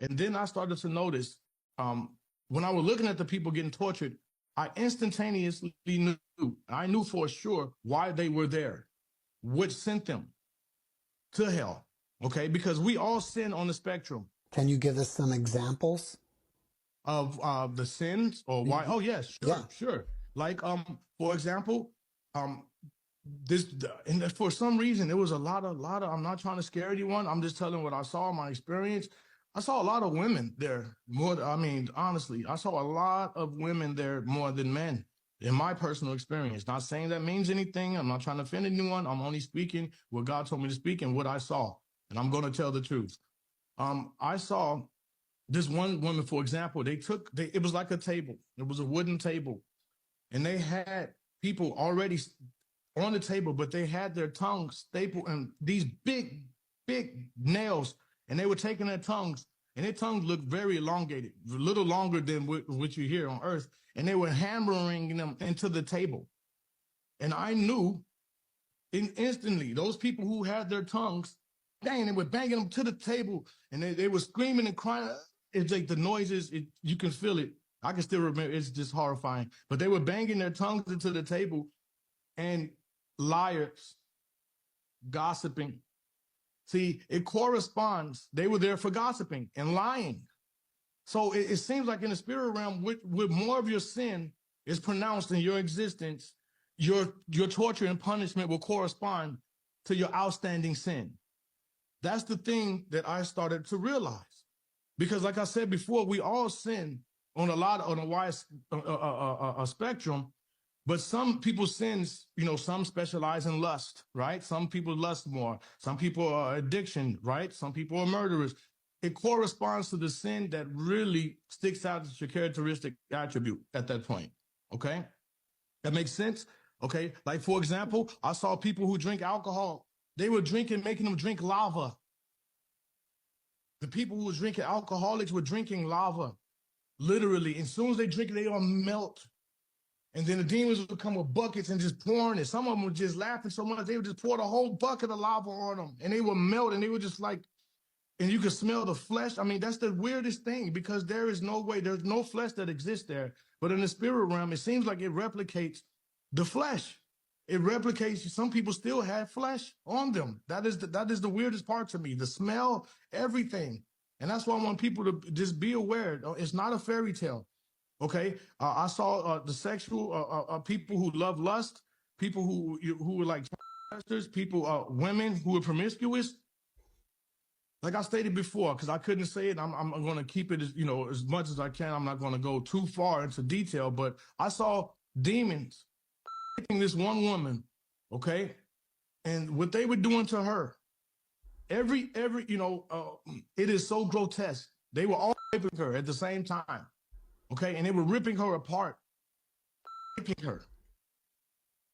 And then I started to notice when I was looking at the people getting tortured, I instantaneously knew, I knew for sure why they were there, what sent them to hell. Okay, because we all sin on the spectrum Can you give us some examples? of the sins or why. Oh yes, Yeah. sure. Like for example, um this and for some reason there was a lot of I'm not trying to scare anyone. I'm just telling what I saw, my experience. I saw a lot of women there more. I mean, honestly, I saw a lot of women there more than men in my personal experience. Not saying that means anything. I'm not trying to offend anyone. I'm only speaking what God told me to speak and what I saw, and I'm going to tell the truth. I saw this one woman, for example. It was like a table. It was a wooden table, and they had people already on the table, but they had their tongues stapled and these big nails, and they were taking their tongues, and their tongues looked very elongated, a little longer than what you hear on earth, and they were hammering them into the table. And I knew instantly those people who had their tongues, dang, they were banging them to the table, and they were screaming and crying. It's like the noises, you can feel it. I can still remember, it's just horrifying. But they were banging their tongues into the table, and liars, gossiping. See, it corresponds. They were there for gossiping and lying. So it seems like in the spirit realm, with more of your sin is pronounced in your existence, your torture and punishment will correspond to your outstanding sin. That's the thing that I started to realize. Because like I said before, we all sin on a wide spectrum. But some people's sins, some specialize in lust, right? Some people lust more. Some people are addiction, right? Some people are murderers. It corresponds to the sin that really sticks out as your characteristic attribute at that point, okay? That makes sense? Okay, like for example, I saw people who drink alcohol. They were making them drink lava. The people who were drinking, alcoholics were drinking lava, literally. As soon as they drink it, they all melt. And then the demons would come with buckets and just pouring it. Some of them were just laughing so much, they would just pour the whole bucket of lava on them. And they would melt, and they were just like, and you could smell the flesh. I mean, that's the weirdest thing, because there is no way, there's no flesh that exists there. But in the spirit realm, it seems like it replicates the flesh. It replicates, some people still have flesh on them. That is the weirdest part to me, the smell, everything. And that's why I want people to just be aware. It's not a fairy tale. Okay, I saw the sexual people who love lust, people who were like people, women who were promiscuous. Like I stated before, because I couldn't say it, I'm going to keep it as much as I can. I'm not going to go too far into detail, but I saw demons taking this one woman, okay, and what they were doing to her. Every it is so grotesque. They were all raping her at the same time. Okay, and they were ripping her apart, raping her.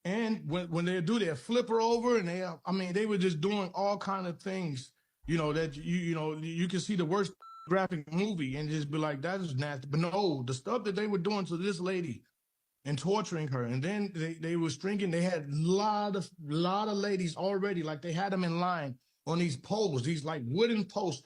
And when they do that, flip her over, and they were just doing all kind of things, that you can see the worst graphic movie and just be like, that is nasty. But no, the stuff that they were doing to this lady and torturing her, and then they were stringing. They had a lot of ladies already, like they had them in line on these poles, these like wooden posts,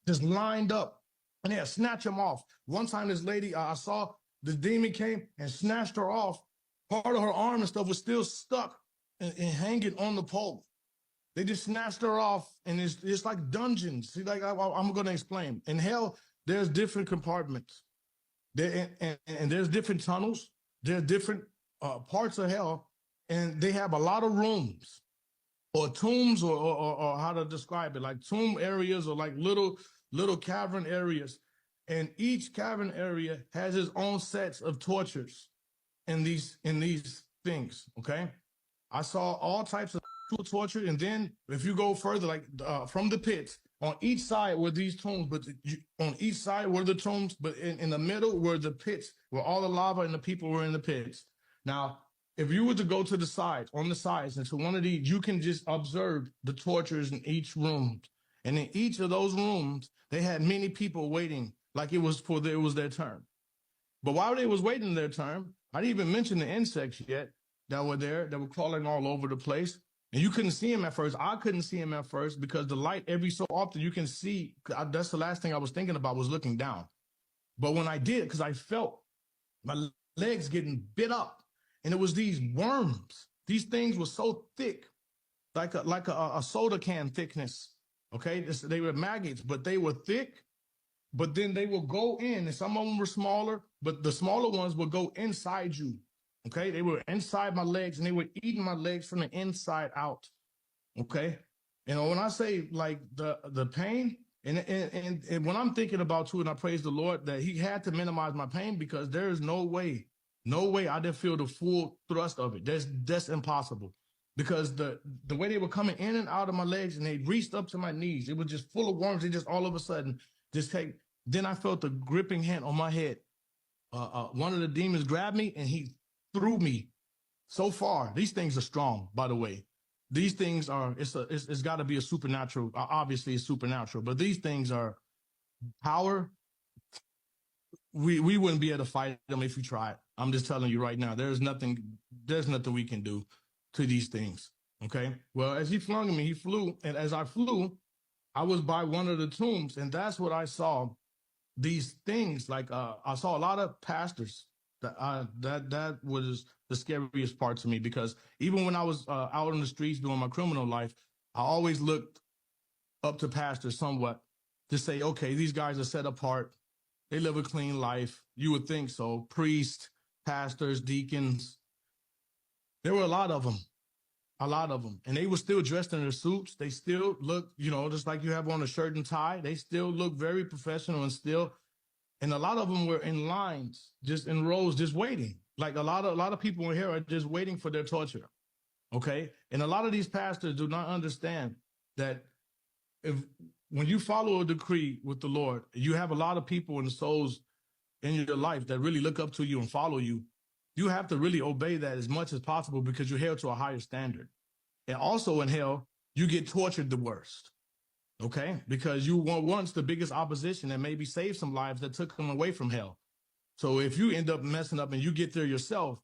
just lined up. And they'll snatch them off. One time, this lady, I saw the demon came and snatched her off. Part of her arm and stuff was still stuck and hanging on the pole. They just snatched her off, and it's like dungeons. See, like I'm going to explain. In hell, there's different compartments. And there's different tunnels. There's different parts of hell, and they have a lot of rooms or tombs or how to describe it, like tomb areas or like little cavern areas, and each cavern area has its own sets of tortures in these things. Okay, I saw all types of torture, and then if you go further, like from the pits, on each side were these tombs, but on each side were the tombs, but in the middle were the pits, where all the lava and the people were in the pits. Now, if you were to go to the sides, on the sides, into one of these, you can just observe the tortures in each room. And in each of those rooms, they had many people waiting, like it was their turn. But while they was waiting their turn, I didn't even mention the insects yet that were there, that were crawling all over the place. And you couldn't see him at first. I couldn't see him at first because the light, every so often you can see. That's the last thing I was thinking about, was looking down. But when I did, because I felt my legs getting bit up, and it was these worms. These things were so thick, like a soda can thickness. Okay, they were maggots, but they were thick. But then they will go in, and some of them were smaller, but the smaller ones would go inside you. Okay, they were inside my legs, and they were eating my legs from the inside out. Okay, when I say like the pain, and when I'm thinking about too, and I praise the Lord that He had to minimize my pain, because there is no way, I didn't feel the full thrust of it. That's impossible, because the way they were coming in and out of my legs, and they reached up to my knees, it was just full of worms. They just all of a sudden just take. Then I felt a gripping hand on my head. One of the demons grabbed me and he threw me so far. These things are strong, by the way. These things are, it's got to be a supernatural. Obviously, it's supernatural, but these things are power. We wouldn't be able to fight them if we tried. I'm just telling you right now. There's nothing we can do to these things. Okay. Well, as he flung me, he flew, and as I flew, I was by one of the tombs, and that's what I saw. These things, like I saw a lot of pastors. That was the scariest part to me, because even when I was out on the streets doing my criminal life, I always looked up to pastors somewhat to say, okay, these guys are set apart. They live a clean life. You would think so. Priests, pastors, deacons. There were a lot of them. And they were still dressed in their suits. They still look, just like you have on a shirt and tie. They still look very professional, and a lot of them were in lines, just in rows, just waiting. Like a lot of people in here are just waiting for their torture. Okay. And a lot of these pastors do not understand that when you follow a decree with the Lord, you have a lot of people and souls in your life that really look up to you and follow you. You have to really obey that as much as possible, because you're held to a higher standard. And also in hell, you get tortured the worst. Okay? Because you were once the biggest opposition and maybe saved some lives that took them away from hell. So if you end up messing up and you get there yourself,